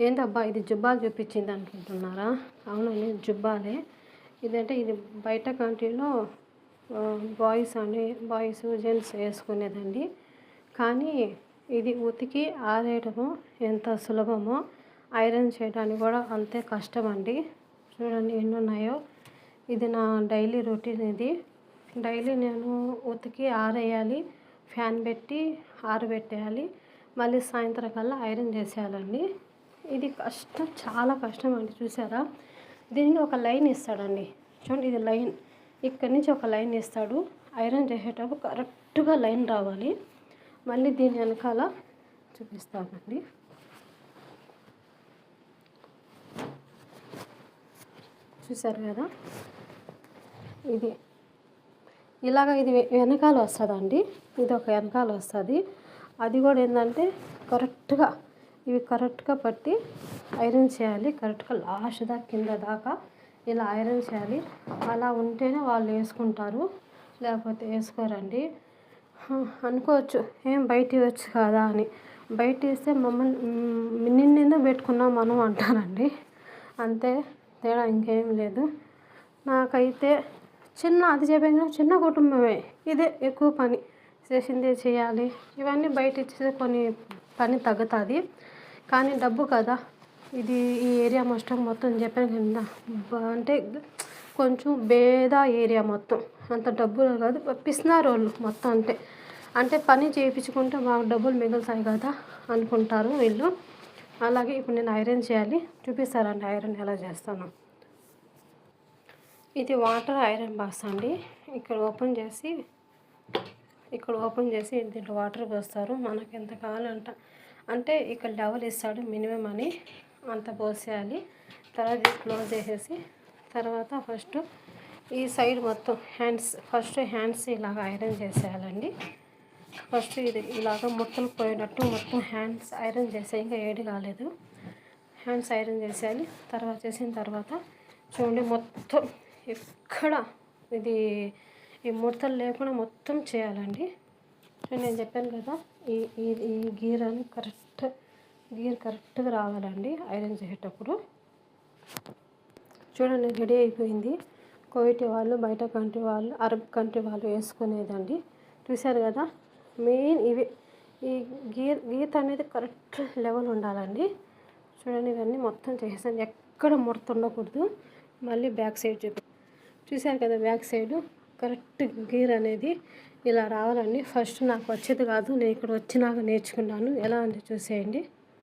ఏంటబ్బా ఇది జుబ్బాలు చూపించింది అనుకుంటున్నారా? అవునండి, జుబ్బాలే. ఇది బయట కంట్రీలో బాయ్స్ జెంట్స్ వేసుకునేదండి. కానీ ఇది ఉతికి ఆరేయడము ఎంత సులభమో ఐరన్ చేయడానికి కూడా అంతే కష్టం అండి. చూడండి ఎన్ని ఉన్నాయో. ఇది నా డైలీ రొటీన్. ఇది డైలీ నేను ఉతికి ఆరేయాలి, ఫ్యాన్ పెట్టి ఆరబెట్టేయాలి, మళ్ళీ సాయంత్రం కల్లా ఐరన్ చేసేయాలండి. ఇది కష్టం, చాలా కష్టం అండి. చూసారా, దీనికి ఒక లైన్ ఇస్తాడండి. చూడండి, ఇది లైన్, ఇక్కడి నుంచి ఒక లైన్ ఇస్తాడు. ఐరన్ చేసేటప్పుడు కరెక్ట్గా లైన్ రావాలి. మళ్ళీ దీని వెనకాల చూపిస్తానండి. చూసారు కదా, ఇది ఇలాగ ఇది వెనకాల వస్తుందండి. ఇది ఒక వెనకాల వస్తుంది. అది కూడా ఏంటంటే ఇవి కరెక్ట్గా పట్టి ఐరన్ చేయాలి. కరెక్ట్గా లాస్ట్ దాకా కింద దాకా ఇలా ఐరన్ చేయాలి. అలా ఉంటేనే వాళ్ళు వేసుకుంటారు, లేకపోతే వేసుకోరండి. అనుకోవచ్చు ఏం బయట ఇవ్వచ్చు కదా అని. బయట ఇస్తే మమ్మల్ని నిన్నెందుకు పెట్టుకున్నాం మనం అంటారండి. అంతే తేడా, ఇంకేం లేదు. నాకైతే అది చెప్పాను, చిన్న కుటుంబమే, ఇదే ఎక్కువ పని చేసిందే చేయాలి. ఇవన్నీ బయట ఇచ్చేస్తే కొన్ని పని తగ్గుతుంది, కానీ డబ్బు కదా. ఇది ఈ ఏరియా మొత్తం చెప్పాను కదా, అంటే కొంచెం పేద ఏరియా మొత్తం. అంత డబ్బులు కాదు, పిస్తున్నారు వాళ్ళు మొత్తం. అంటే పని చేయించుకుంటే మాకు డబ్బులు మిగులుతాయి కదా అనుకుంటారు వీళ్ళు. అలాగే ఇప్పుడు నేను ఐరన్ చేయాలి, చూపిస్తారండి ఐరన్ ఎలా చేస్తాను. ఇది వాటర్ ఐరన్ బాక్స్ అండి. ఇక్కడ ఓపెన్ చేసి దీంట్లో వాటర్ పోస్తారు. మనకు ఎంత కావాలంట, అంటే ఇక్కడ లెవెల్ ఇస్తాడు మినిమం అని, అంత పోసేయాలి. తర్వాత క్లోజ్ చేసేసి తర్వాత ఫస్ట్ ఈ సైడ్ మొత్తం హ్యాండ్స్ ఇలాగ ఐరన్ చేసేయాలండి. ఫస్ట్ ఇది ఇలాగ ముట్టలు పోయినట్టు మొత్తం హ్యాండ్స్ ఐరన్ చేసే, ఇంకా ఏది కాలేదు. హ్యాండ్స్ ఐరన్ చేసేయాలి. తర్వాత చేసిన తర్వాత చూడండి, మొత్తం ఎక్కడ ఈ ముడతలు లేకుండా మొత్తం చేయాలండి. నేను చెప్పాను కదా, ఈ గీర్ కరెక్ట్గా రావాలండి ఐరన్ చేసేటప్పుడు. చూడండి, రెడీ అయిపోయింది. కువైట్ వాళ్ళు, బయట కంట్రీ వాళ్ళు, అరబ్ కంట్రీ వాళ్ళు వేసుకునేదండి. చూశారు కదా, మెయిన్ ఇవి. ఈ గీత అనేది కరెక్ట్ లెవెల్ ఉండాలండి. చూడండి, ఇవన్నీ మొత్తం చేసేసాను, ఎక్కడ ముడత ఉండకూడదు. మళ్ళీ బ్యాక్ సైడ్ చూశారు కదా, బ్యాక్ సైడు కరెక్ట్ గీర్ అనేది ఇలా రావాలండి. ఫస్ట్ నాకు వచ్చేది కాదు, నేను ఇక్కడ వచ్చినాక నేర్చుకున్నాను. ఎలా అంటే చూసేయండి.